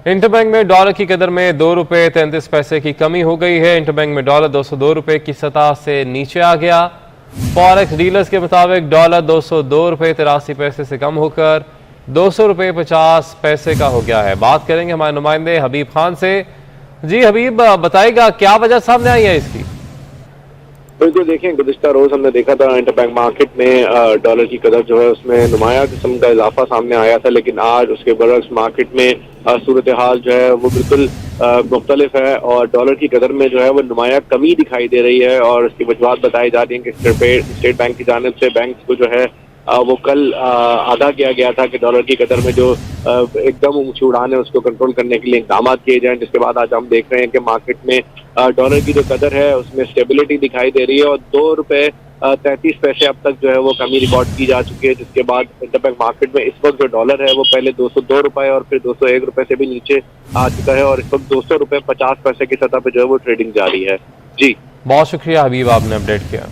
Interbank में dollar की कदर में 2 रुपये 33 पैसे की कमी हो गई है। इंटरबैंक में डॉलर 202 रुपये की सतह से नीचे आ गया। फॉरेक्स डीलर्स के मुताबिक डॉलर 202 रुपये 83 पैसे से कम होकर 200 रुपये 50 पैसे का हो गया है। बात करेंगे हमारे नुमाइंदे हबीब खान से। जी हबीब, बताइएगा क्या वजह सामने आई है इसकी? बिल्कुल, देखें गुज़िश्ता रोज हमने देखा था इंटरबैंक मार्केट में डॉलर की कदर जो है उसमें नुमाया किस्म का इजाफा सामने आया था, लेकिन आज उसके बरक्स मार्केट में सूरत हाल जो है वो बिल्कुल मुख्तलिफ है और डॉलर की कदर में जो है वो नुमाया कमी दिखाई दे रही है। और इसकी वजूहत बताई जा रही है कि स्टेट बैंक की जानिब से बैंक को जो है वो कल आगाह किया गया था कि डॉलर की कदर में जो एकदम ऊंची उड़ान है उसको कंट्रोल करने के लिए इक़दाम किए जाएं, जिसके बाद आज हम देख रहे हैं कि मार्केट में डॉलर की जो कदर है उसमें स्टेबिलिटी दिखाई दे रही है और 2 रुपये 33 पैसे अब तक जो है वो कमी रिकॉर्ड की जा चुकी है, जिसके बाद इंटरबैंक मार्केट में इस वक्त जो डॉलर है वो पहले 202 रुपये और फिर 201 रुपये से भी नीचे आ चुका है और इस वक्त 200 रुपये 50 पैसे की सतह पर जो है वो ट्रेडिंग जारी है। जी बहुत शुक्रिया हबीब, आपने अपडेट किया।